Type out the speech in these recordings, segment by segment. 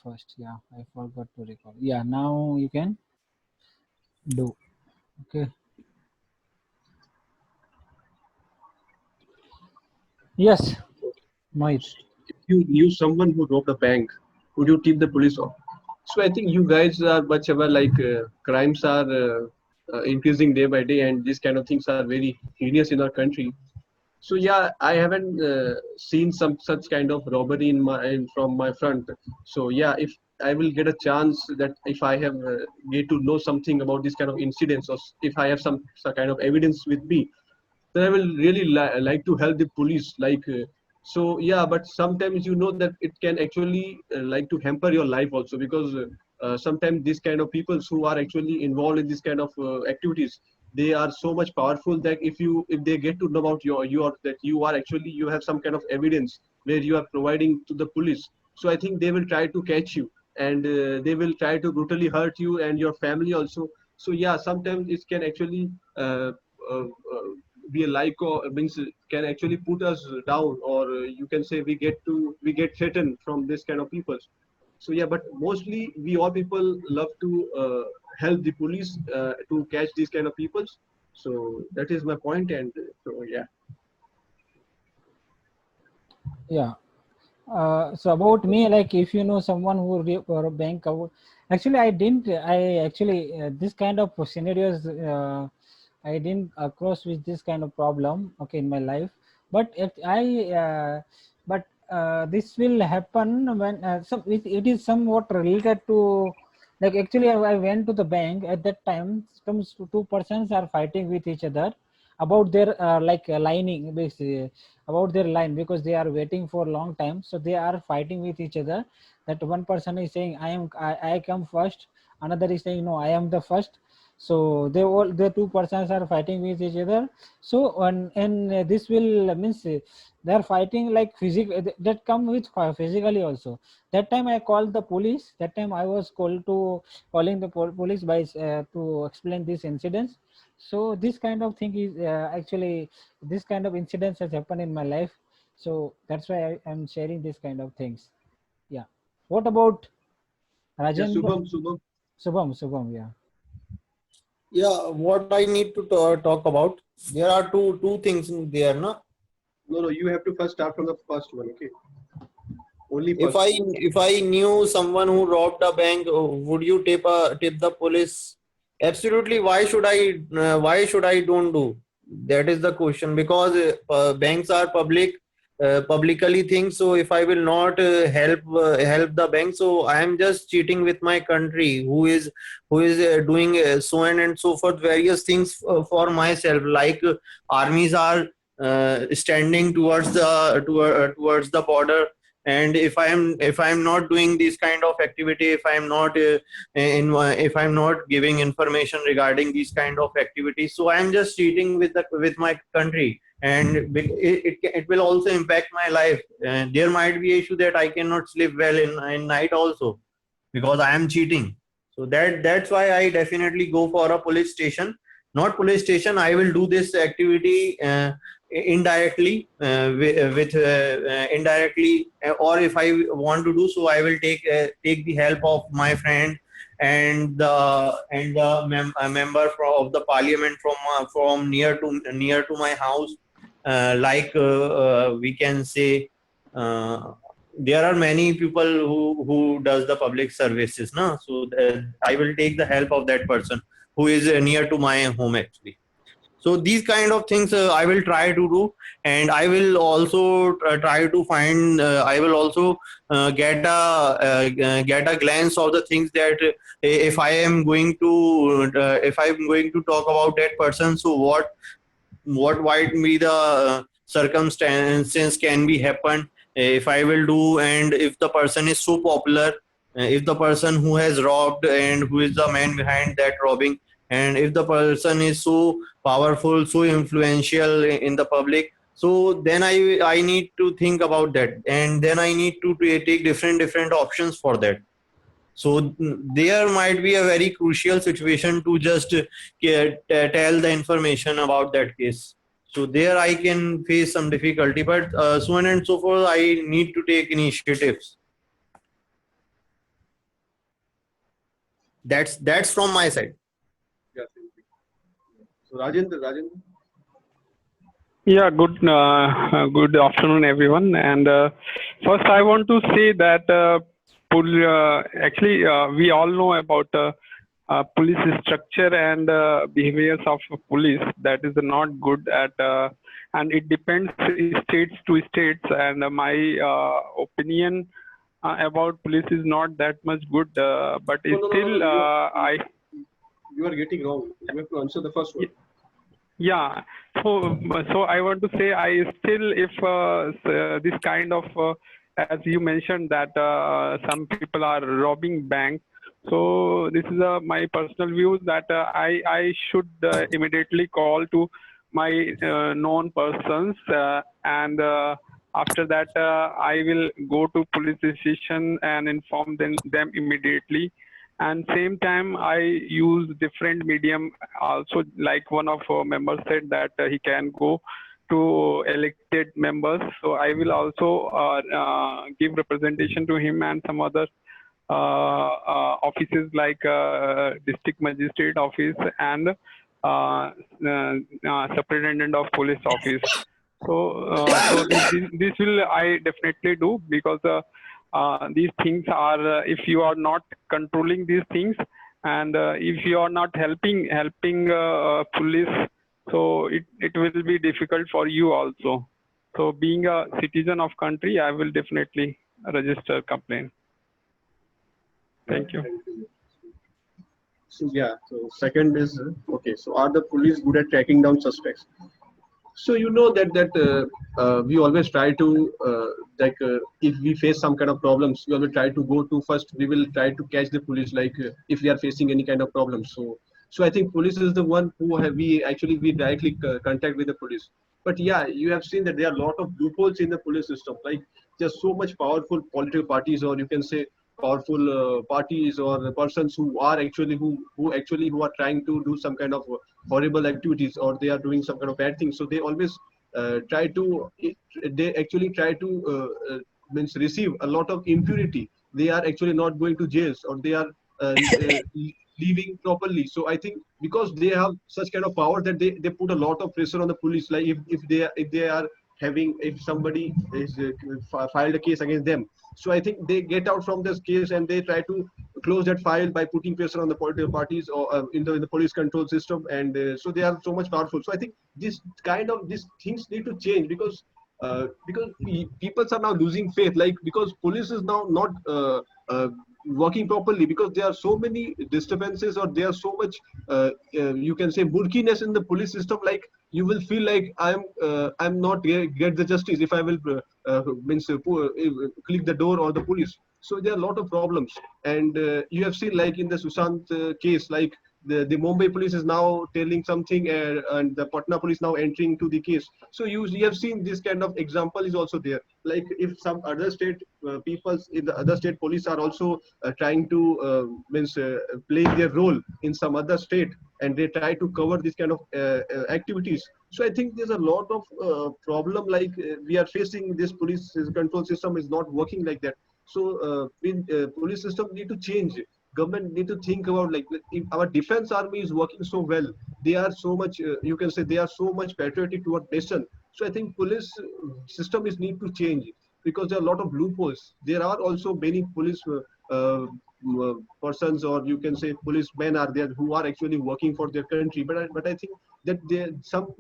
first. Yeah, I forgot to recall. Yeah, now you can do. Okay. Yes, Mohit. If you knew someone who robbed a bank, would you tip the police off? So I think you guys are much aware like crimes are increasing day by day, and these kind of things are very heinous in our country. So yeah, I haven't seen some such kind of robbery from my front. So yeah, if I will get a chance that if I have get to know something about this kind of incidents, or if I have some kind of evidence with me, then I will really like to help the police. So yeah, but sometimes you know that it can actually like to hamper your life also, because sometimes these kind of people who are actually involved in this kind of activities, they are so much powerful that if they get to know about your that you are actually you have some kind of evidence where you are providing to the police. So I think they will try to catch you, and they will try to brutally hurt you and your family also. So yeah, sometimes it can actually uh, uh, be a like or means can actually put us down, or you can say we get threatened from this kind of people. So yeah, but mostly we all people love to help the police to catch these kind of people. So that is my point, and so yeah. Yeah. So about me, like if you know someone who or a bank, actually I didn't. I actually this kind of scenarios. I didn't cross with this kind of problem. Okay, in my life, but if but this will happen when it is somewhat related to. Like actually, I went to the bank at that time. Some two persons are fighting with each other about their lining, basically about their line, because they are waiting for a long time, so they are fighting with each other. That one person is saying I come first, another is saying no, I am the first. So the two persons are fighting with each other. So and this will means they are fighting like physical, that come with physically also. That time I called the police. That time I was called to calling the police by to explain this incidents. So this kind of thing is actually this kind of incidents has happened in my life. So that's why I am sharing this kind of things. Yeah. What about Yeah, Rajendra? Subham. Subham, yeah. Yeah, what I need to talk about, there are two things in there, no? No, you have to first start from the first one. Okay, only If first. I knew someone who robbed a bank, would you tip the police? Absolutely. Why should I don't do? That is the question, because banks are publicly things. So if I will not help the bank, so I am just cheating with my country, who is doing so on and so forth, various things for myself. Like armies are standing towards the border, and if I'm not doing this kind of activity, if I'm not if I'm not giving information regarding these kind of activities, so I'm just cheating with my country, and it will also impact my life. There might be issue that I cannot sleep well in night also, because I am cheating. So that's why I definitely go for a police station. Not police station, I will do this activity indirectly, with indirectly, or if I want to do so, I will take the help of my friend, and a member of the parliament from near to my house. We can say, uh, there are many people who does the public services, no? So I will take the help of that person who is near to my home actually. So these kind of things I will try to do, and I will also try to find, I will also get a glance of the things that if I am going to talk about that person, so what might be the circumstances can be happen if I will do, and if the person is so popular, if the person who has robbed and who is the man behind that robbing, and if the person is so powerful, so influential in the public, so then I need to think about that, and then I need to take different options for that. So there might be a very crucial situation to just tell the information about that case. So there I can face some difficulty, but so on and so forth, I need to take initiatives. That's from my side. Yeah, thank you. So Rajendra. Yeah, good afternoon, everyone. And first, I want to say that we all know about police structure and behaviors of police that is not good at, and it depends states to states. And my opinion about police is not that much good, but still, You are getting wrong. You have to answer the first one. Yeah, so I want to say I still, if this kind of, as you mentioned that some people are robbing bank. So this is my personal view that I should immediately call to my known persons, and after that I will go to police station and inform them immediately. And same time I use different medium also, like one of our members said that he can go to elected members, so I will also give representation to him and some other offices like district magistrate office and superintendent of police office. So this will I definitely do, because these things are, if you are not controlling these things, and if you are not helping police, so it will be difficult for you also. So being a citizen of country, I will definitely register complaint. Thank you. So yeah, so second is okay. So are the police good at tracking down suspects? So you know that we always try to if we face some kind of problems, we always try to go to first. We will try to catch the police, like if we are facing any kind of problem. So I think police is the one who we directly contact with the police. But yeah, you have seen that there are a lot of loopholes in the police system. Like there's so much powerful political parties, or you can say powerful parties or persons who are actually who are trying to do some kind of horrible activities, or they are doing some kind of bad things. So they always they actually try to means receive a lot of impunity. They are actually not going to jails, or they are leaving properly. So I think because they have such kind of power that they put a lot of pressure on the police. Like if they are having, if somebody is filed a case against them, so I think they get out from this case and they try to close that file by putting pressure on the political parties, or in the police control system. And so they are so much powerful. So I think these things need to change, because people are now losing faith, like because police is now not working properly, because there are so many disturbances, or there are so much you can say murkiness in the police system. Like you will feel like I'm not get the justice if I will click the door or the police. So there are a lot of problems. And you have seen, like in the Sushant case, like the Mumbai police is now telling something, and the Patna police now entering to the case. So you have seen this kind of example is also there. Like if some other state people in the other state police are also trying to play their role in some other state, and they try to cover this kind of activities. So I think there's a lot of problem, like we are facing. This police control system is not working like that. So police system need to change. Government need to think about, like, if our defense army is working so well, they are so much you can say they are so much patriotic toward nation. So I think police system is need to change, because there are a lot of loopholes. There are also many police persons, or you can say policemen are there who are actually working for their country. But I think that there some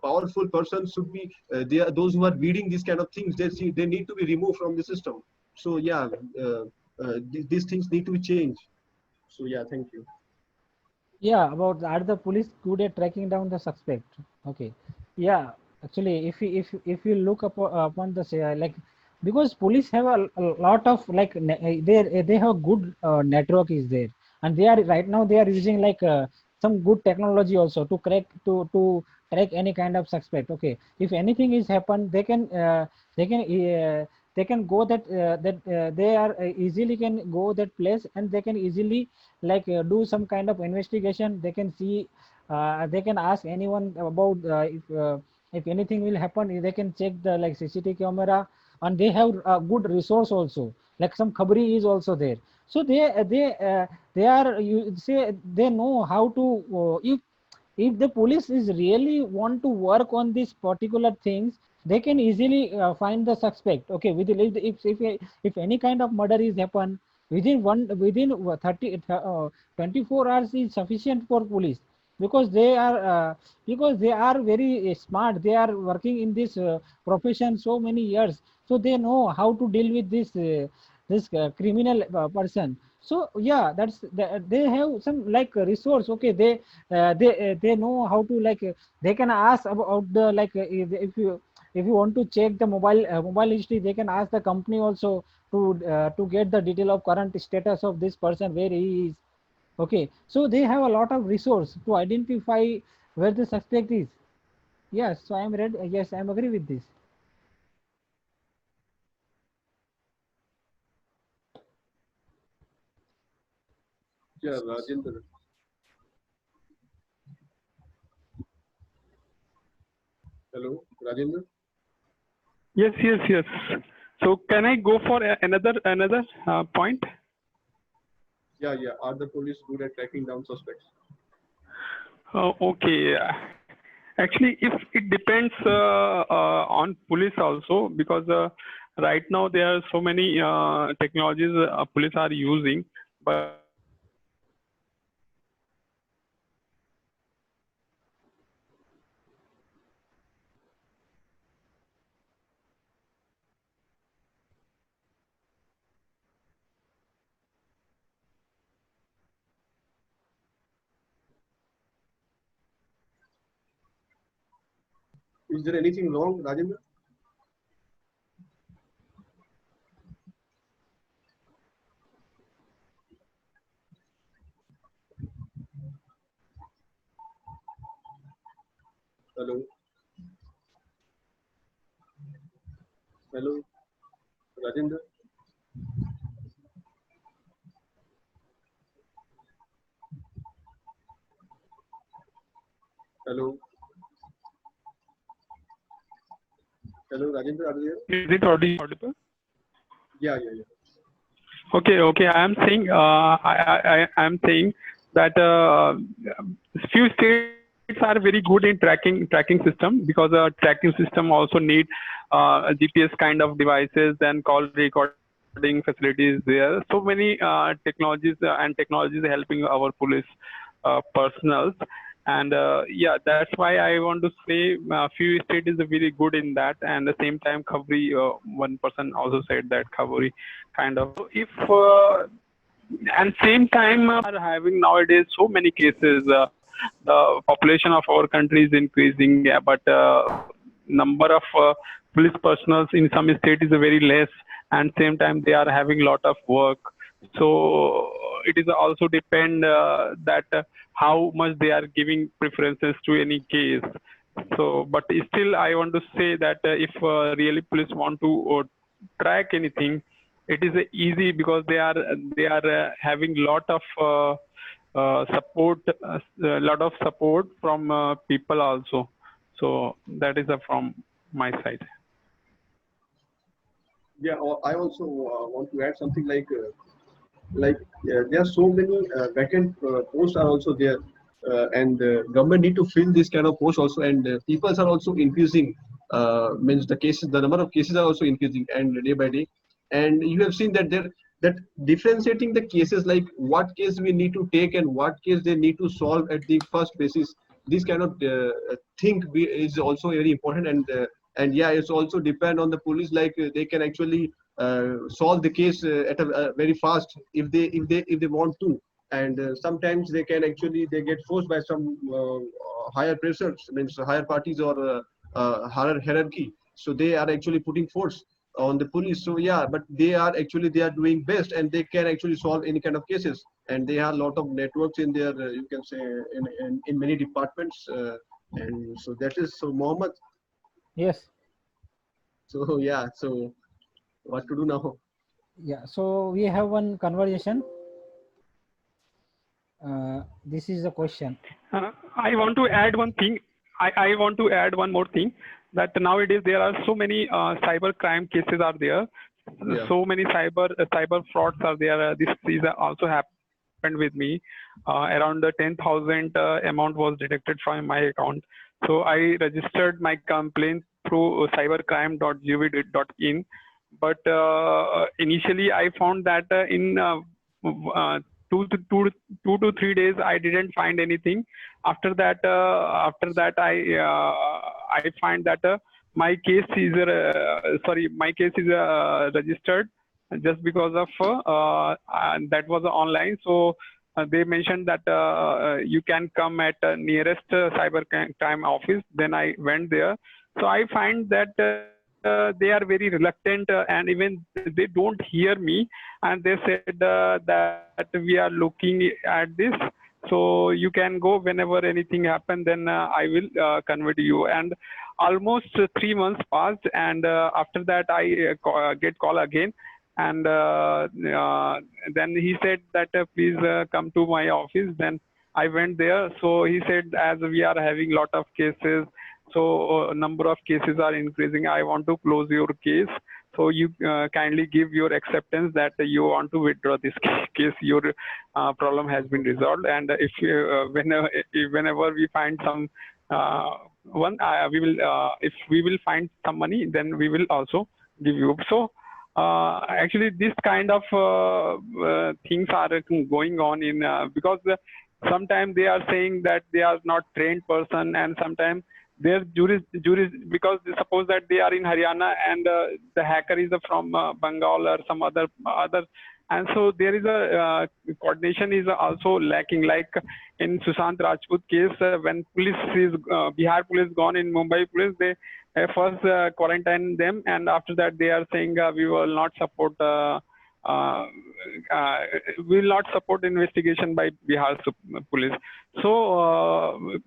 powerful persons should be they are those who are reading these kind of things. They need to be removed from the system. So yeah, these things need to change. So yeah, thank you. Yeah, about are the police good at tracking down the suspect? Okay, yeah, actually, if you look upon the like, because police have a lot of like they have good network is there, and they are right now they are using like some good technology also to crack to track any kind of suspect. Okay, if anything is happened, they can they can go they are easily can go that place, and they can easily like do some kind of investigation. They can see they can ask anyone about if anything will happen. They can check the like CCTV camera, and they have a good resource also. like some khabri is also there. So they are, you say, they know how to, if the police is really want to work on these particular things, they can easily find the suspect. Okay, if any kind of murder is happen, within 24 hours is sufficient for police, because they are very smart. They are working in this profession so many years, so they know how to deal with this criminal person. So yeah, they have some like resource. Okay, they know how to, like, they can ask about the, like, if you want to check the mobile history, they can ask the company also to get the detail of current status of this person, where he is. Okay, so they have a lot of resource to identify where the suspect is. Yes, so I am ready. Yes, I am agree with this. Yeah, Rajendra. Hello, Rajendra. Yes, yes, yes. So can I go for another point? Yeah, yeah. Are the police good at tracking down suspects? Okay. Actually, if it depends on police also, because right now there are so many technologies police are using, but Is there anything wrong, Rajendra? Hello, hello, Rajendra. Hello, hello, Rajendra. Are you there? is it audible? Yeah, yeah, yeah. Okay, okay. I am saying, I am saying that few states are very good in tracking system, because tracking system also need GPS kind of devices and call recording facilities there. So many technologies and technologies helping our police personals. And yeah, that's why I want to say few state is very good in that. And at the same time, Khavri, one person also said that Khavri kind of. So if and same time are having nowadays so many cases. The population of our country is increasing, yeah, but number of police personals in some state is very less, and same time they are having lot of work. So it is also depend that how much they are giving preferences to any case. So, but still, I want to say that if really police want to track anything, it is easy, because they are having lot of support, lot of support from people also. So that is from my side. Yeah, I also want to add something like there are so many vacant posts are also there, and government need to fill this kind of posts also, and people are also increasing. Means the number of cases are also increasing, and day by day, and you have seen that that differentiating the cases, like what case we need to take and what case they need to solve at the first basis. This kind of is also very important, and yeah, it's also depend on the police. Like they can actually solve the case at a very fast if they want to, and sometimes they can actually they get forced by some higher pressures, means higher parties or higher hierarchy, so they are actually putting force on the police. So yeah, but they are doing best, and they can actually solve any kind of cases, and they have a lot of networks in their you can say in many departments, and so that is so Mohammed. Yes. So yeah, so what to do now? Yeah, so we have one conversation. This is the question. I want to add one thing. I want to add one more thing, that nowadays there are so many cyber crime cases are there. Yeah. So many cyber frauds are there. This is also happened with me. Around the 10,000 amount was deducted from my account. So I registered my complaint through cybercrime.gov.in. But initially, I found that in 2 to 3 days, I didn't find anything. After that, I find that my case is registered just because of that was online. So they mentioned that you can come at nearest cyber crime office. Then I went there. So I find that they are very reluctant, and even they don't hear me. And they said that we are looking at this. So you can go whenever anything happens. Then I will convert you. And almost 3 months passed, and after that I get call again. And then he said that please come to my office. Then I went there. So he said, as we are having lot of cases, so number of cases are increasing, I want to close your case. So you kindly give your acceptance that you want to withdraw this case. Your problem has been resolved. And if whenever we find some we will if we will find some money, then we will also give you. So actually, this kind of things are going on in because sometimes they are saying that they are not trained person, and sometimes their juris because suppose that they are in Haryana and the hacker is from Bengal or some other, and so there is a coordination is also lacking. Like in Sushant Rajput case, when police is Bihar police gone in Mumbai police, they first quarantine them, and after that they are saying we will not support investigation by Bihar police. So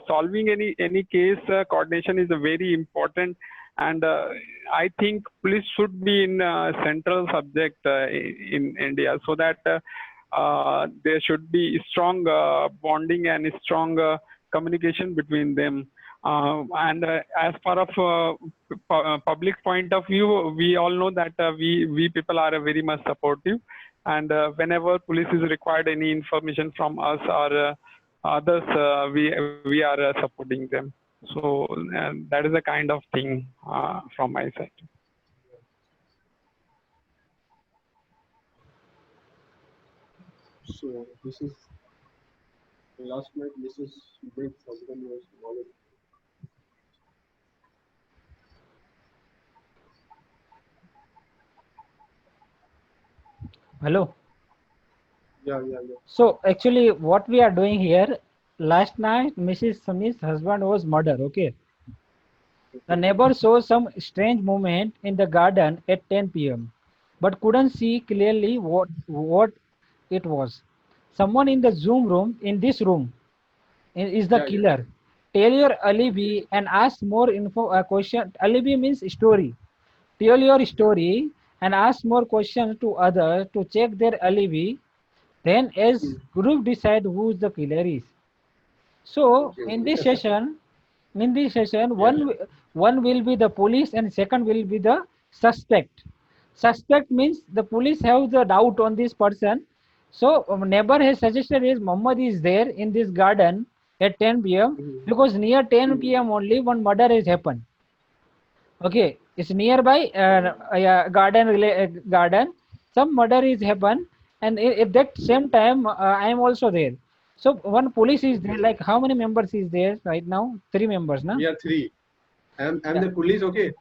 solving any case, coordination is a very important, and I think police should be in central subject in India, so that there should be strong bonding and strong communication between them. And as far of public point of view, we all know that we people are very much supportive, and whenever police is required any information from us or others, we are supporting them. So that is a kind of thing from my side. So this is last night. This is big husband was knowledge. Hello. Yeah. So actually, what we are doing here, last night, Mrs. Smith's husband was murdered. Okay. The neighbor saw some strange movement in the garden at 10 p.m. but couldn't see clearly what it was. Someone in the Zoom room, in this room, is the Yeah. killer. Tell your alibi and ask more info. Question. Alibi means story. Tell your story and ask more questions to others to check their alibi. Then, as group decide who the killer is. So, Okay. in this session, one will be the police and second will be the suspect. Suspect means the police have the doubt on this person. So neighbor has suggested is Muhammad is there in this garden at 10 p.m. because near 10 p.m. only one murder has happened. Okay, it's nearby garden. Some murder is happened, and at that same time I am also there. So one police is there. Like how many members is there right now? 3 members, na? We are 3. I'm Yeah. the police. Okay.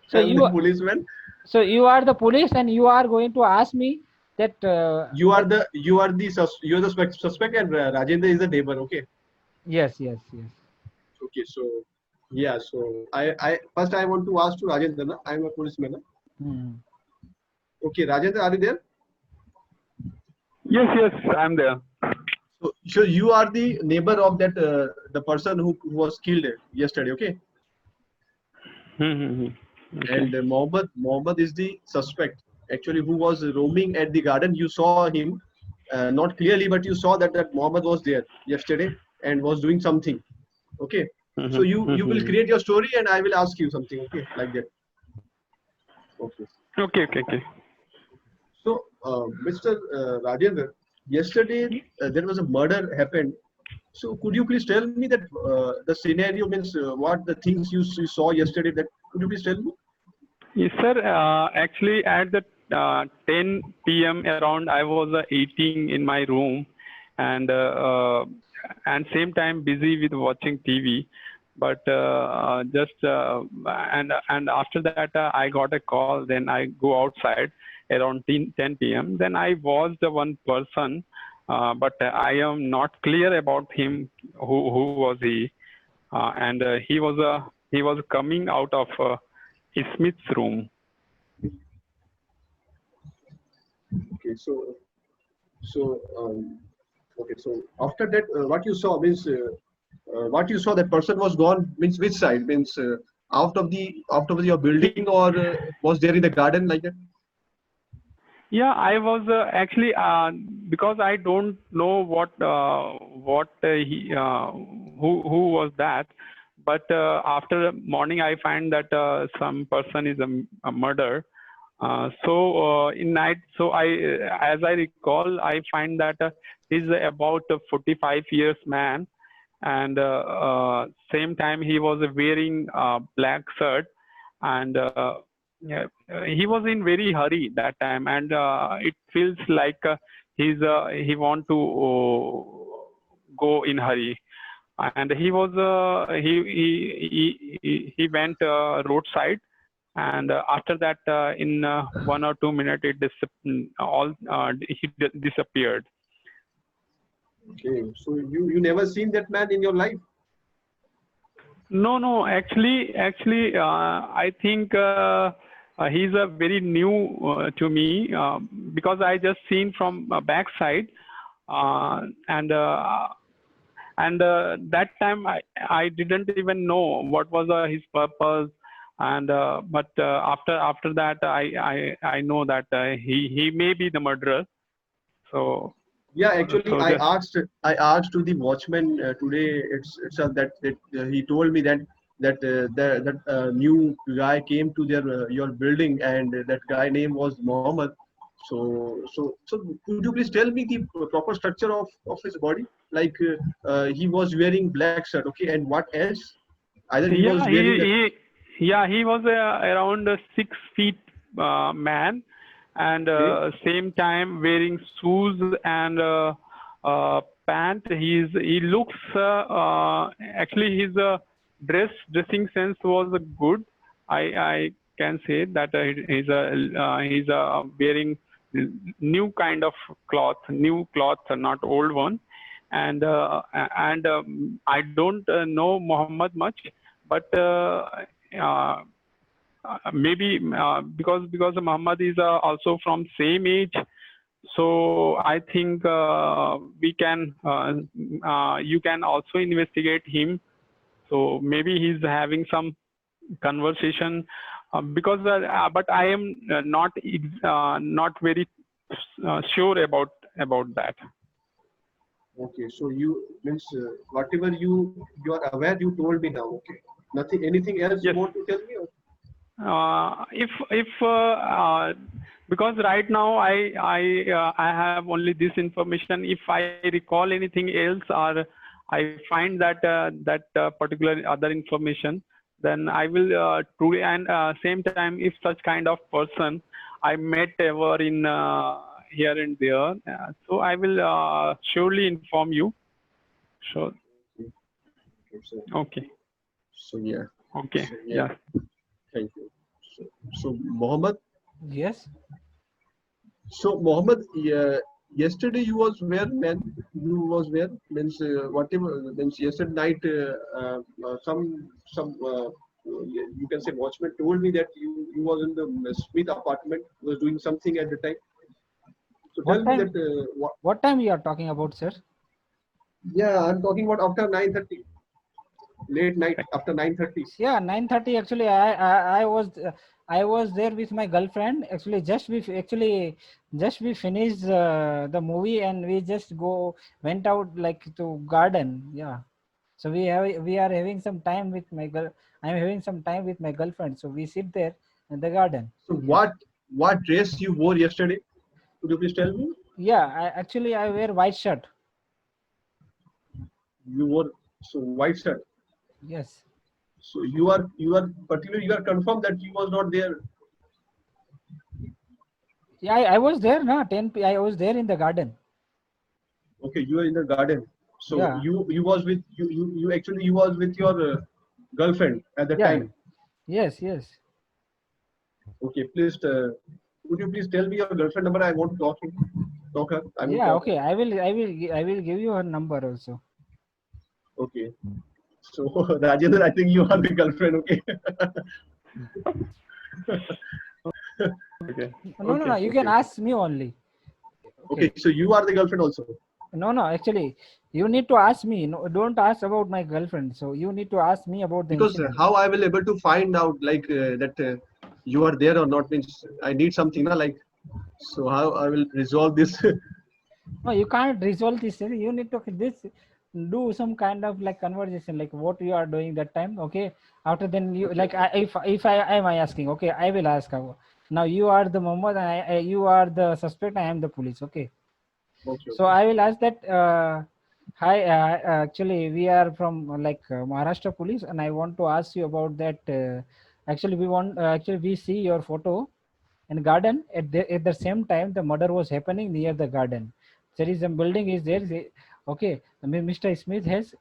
So I'm the policeman. So you are the police, and you are going to ask me that. You are the suspect, and Rajendra is the neighbor. Okay. Yes. Okay. So yeah. So I first I want to ask to Rajendra. Na? I am a policeman. Na? Hmm. Okay, Rajendra, are you there? Yes, I'm there. So you are the neighbor of that the person who was killed yesterday. Okay. Okay. And Mohammed is the suspect, actually, who was roaming at the garden. You saw him, not clearly, but you saw that Mohammed was there yesterday and was doing something. Okay. So you will create your story, and I will ask you something. Okay, like that. Okay. Okay, okay, okay. So, Mr. Rajendra, yesterday there was a murder happened. So, could you please tell me that the scenario means what the things you saw yesterday? That could you please tell me? Yes, sir. Actually, at the 10 p.m. around, I was eating in my room, and same time busy with watching TV. But just and after that, I got a call. Then I go outside around 10 p.m. Then I was the one person, but I am not clear about him. Who was he? And he was coming out of Smith's room. Okay, so okay, so after that, what you saw means what you saw that person was gone means which side means out of your building or was there in the garden like that? Yeah, I was actually because I don't know who was that, but after morning I find that some person is a murder. In night, so as I recall, I find that he's about a 45 years man, and same time he was wearing black shirt, and yeah, he was in very hurry that time, and it feels like he want to go in hurry, and he was he went roadside, and after that in 1 or 2 minutes he disappeared. Okay, so you never seen that man in your life? No, actually, I think he's a very new to me because I just seen from backside, uh, and that time I didn't even know what was his purpose, and but after that I know that he may be the murderer. So Yeah, actually, so just I asked to the watchman today. It's that he told me that new guy came to their your building and that guy name was Mohammed. So could you please tell me the proper structure of his body? Like he was wearing black shirt, okay, and what else? Either he was yeah, wearing the he was around a 6 feet man, and okay, same time wearing shoes and pant. He looks actually his dressing sense was good. I can say that he's wearing new kind of new cloth, not old one, and I don't know Muhammad much, but uh, maybe because Muhammad is also from same age, so I think we can you can also investigate him. So maybe he's having some conversation because but I am not very sure about that. okay. So you means whatever you are aware, you told me now. Okay, nothing, anything else you Yes. want to tell me? Or? If because right now I have only this information. If I recall anything else or I find that particular other information, then I will truly, and same time if such kind of person I met ever in here and there, so I will surely inform you. So Okay, so okay, so yeah, okay, so yeah. yeah. Thank you. So Mohammed, Yes. so Mohammed, yesterday you was where, man? You was where? Means whatever. Means yesterday night, some you can say watchman told me that you was in the Smith apartment, was doing something at the time. So What tell me time? that what? What time you are talking about, sir? Yeah, I'm talking about after 9:30, late night after 9:30. Yeah, 9:30. Actually, I was there with my girlfriend. Actually, just we finished the movie and we just went out like to garden. Yeah. So we are having some time with my girl. I'm having some time with my girlfriend. So we sit there in the garden. So Yeah. what dress you wore yesterday? Could you please tell me? Yeah, I wear white shirt. You wore so white shirt. Yes. So you are particularly you are confirmed that you was not there. Yeah, I was there, na 10 I was there in the garden. Okay, you are in the garden. So Yeah. you was with you actually you was with your girlfriend at the Yeah. time. Yes, yes. Okay, please could you please tell me your girlfriend number? I want to talk her. I will Yeah, talk her. okay. I will give you her number also. Okay. So Rajendra, I think you are the girlfriend. Okay. Okay. No. You can Okay. ask me only. Okay. Okay. So you are the girlfriend also. No. Actually, you need to ask me. No, don't ask about my girlfriend. So you need to ask me about the Because incident. how I will able to find out like that you are there or not means I need something na like so how I will resolve this. No, you can't resolve this. You need to this do some kind of like conversation, like what you are doing that time. Okay. After then you Okay. like if I am I asking. Okay, I will ask. Now you are the Muhammad and you are the suspect. I am the police. Okay. Okay. So I will ask that. Hi, actually we are from Maharashtra police, and I want to ask you about that. Actually, we see your photo in garden at the same time the murder was happening near the garden. There is a building is there. Okay, Mr. Smith has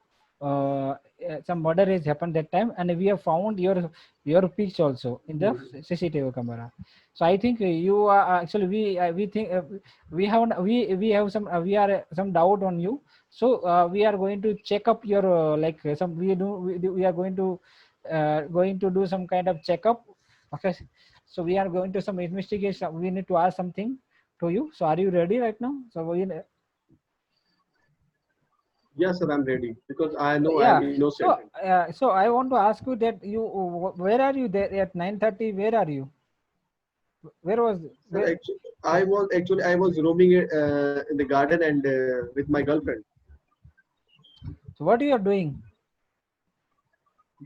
some murder has happened that time, and we have found your pics also in the CCTV camera. So I think you are actually we think we have some we are some doubt on you. So we are going to check up your some we are going to do some kind of checkup. Okay, so we are going to some investigation. We need to ask something to you. So are you ready right now? So Yes, sir, I'm ready because I know I am yeah. innocent. So I want to ask you that where are you there at 9:30? Where are you? Where was Sir, where? actually I was roaming in the garden and with my girlfriend. So what you are doing?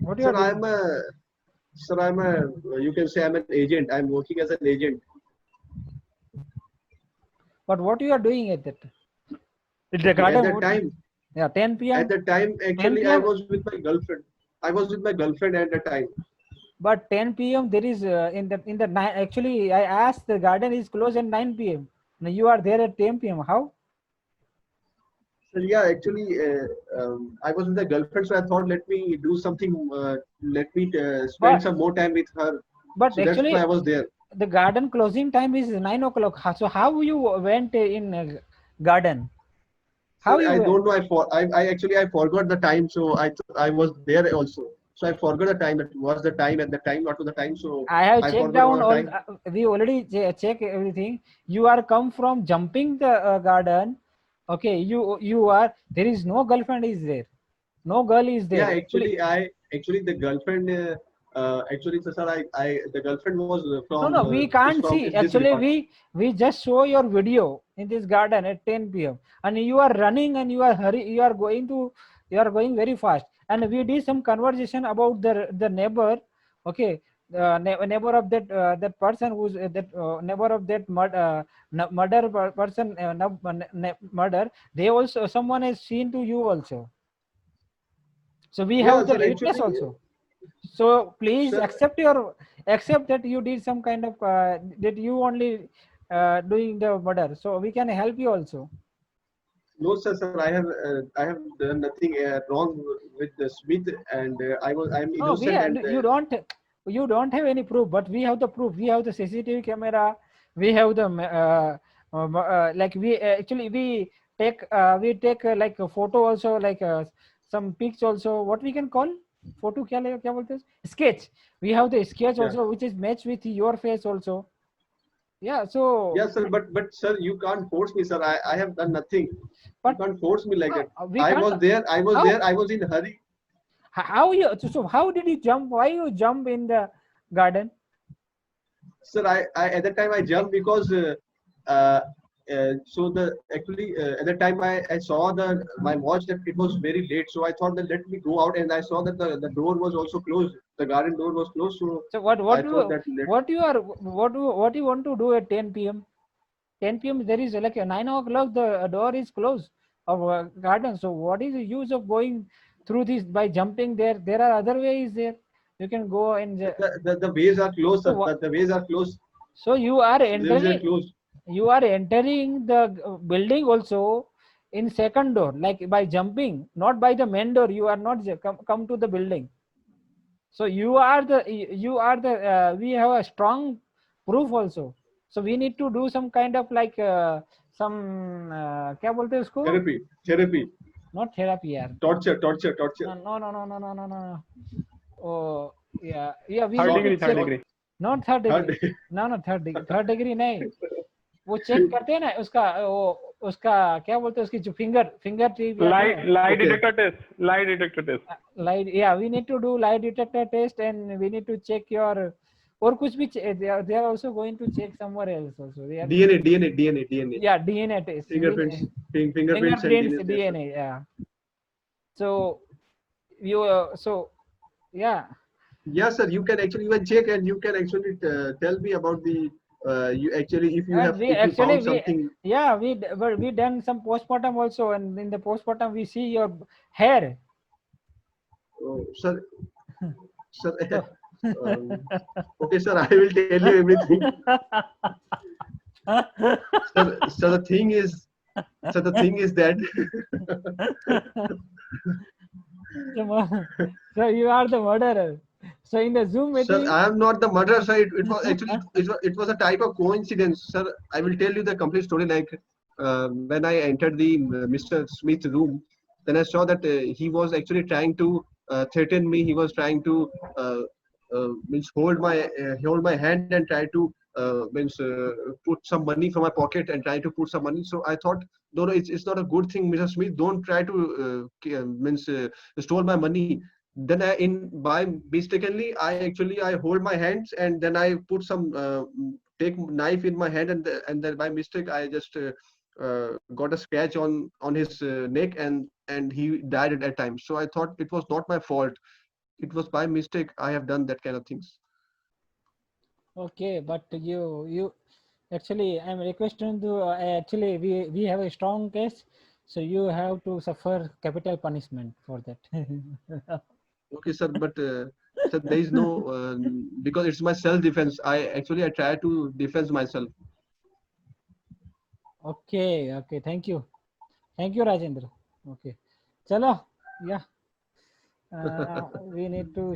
What you are Sir, doing? I'm a you can say I'm an agent. I'm working as an agent. But what you are doing at that? At the Okay, garden? What? Yeah, 10 at p.m. the time 10 actually I p.m. was with my girlfriend. I was with my girlfriend at the time. But 10 p.m. there is in the night. Actually, I asked the garden is closed at 9 p.m. Now you are there at 10 p.m. How? So yeah, actually, I was with a girlfriend, so I thought let me do something. Let me spend But some more time with her. but So that's why I actually was there. the garden closing time is 9 o'clock. So how you went in garden? How Sir, you I went? don't know. I actually I forgot the time, so I was there also. So I forgot the time. That was the time at the time, not to the time. So I have I checked forgot down about the all. time. We already check everything. You are come from jumping the garden. Okay, you are. There is no girlfriend is there. No girl is Yeah, there. Actually, actually the girlfriend. Actually, sir, I the girlfriend was from no. We is can't from see. is this Actually, department. we just show your video in this garden at 10 p.m. and you are running and you are hurry. You are going very fast. And we did some conversation about the neighbor. Okay, the neighbor of that person who's that neighbor of that murder person murder. They also someone has seen to you also. So we Yeah, have the sir. witness Actually, also. So please sir. accept that you did some kind of that you only doing the murder. So we can help you also. No, sir. I have done nothing wrong with the Smith, and I'm No, innocent. And you don't have any proof, but we have the proof. We have the CCTV camera. We have the like we actually we take like a photo also, like some pics also. What we can call photo? क्या बोलते हैं? Sketch. We have the sketch yeah, also, which is matched with your face also. Yeah. So, yeah, sir. But sir, you can't force me, sir. I have done nothing. You but can't force me like that. we can't. I was How there. I was in hurry. how you so how did you jump? Why you jump in the garden? Sir, I at that time I jumped because uh, so the actually at that time I saw my watch that it was very late. So I thought that let me go out, and I saw that the door was also closed. The garden door was closed. So So what I thought that what you want to do at 10 p.m.? 10 p.m. there is like a 9 o'clock the door is closed of garden. So what is the use of going through this by jumping there? There are other ways there. You can go and the ways are closed. so, Sir. The ways are closed. so you are The ways are entering closed. the building also in second door, like by jumping, not by the main door. You are not come to the building. So you are the we have a strong proof also. So we need to do some kind of like some क्या बोलते हैं उसको? Therapy. Not therapy यार. Torture. No. Oh yeah. We Third need degree, to third check. degree. Not third degree. No third degree नहीं. वो check करते हैं ना उसका क्या बोलते हैं उसकी जो finger tip Lie detector test. we need to do lie detector test, and we need to check your or कुछ भी they are also going to check somewhere else also. They are DNA. yeah, DNA test. Fingerprints and Fingerprints, DNA. DNA, yeah. So you yeah. Yes, sir. You can actually even check, and you can actually tell me about the you actually if you And have we if you actually found something. yeah we done some postmortem also, and in the postmortem we see your hair. Oh, sir. Okay, sir. I will tell you everything. So the thing is that So you are the murderer. So in the Zoom meeting, sir, I am not the murderer, sir. It was actually it was a type of coincidence, sir. I will tell you the complete story. Like when I entered the Mr. Smith room, then I saw that he was actually trying to threaten me. He was trying to means hold my hand and try to means put some money from my pocket and try to put some money. So I thought, no, it's not a good thing, Mr. Smith. Don't try to means stole my money. Then by mistakenly I hold my hands, and then I put some take knife in my hand, and then by mistake I just got a scratch on his neck, and he died at that time. So I thought it was not my fault. It was by mistake I have done that kind of things. okay, but you actually I'm requesting to actually we have a strong case, so you have to suffer capital punishment for that. Okay, sir, but sir, there is no because it's my self defense. I try to defend myself. Okay, thank you Rajendra. Okay, chalo, yeah, we need to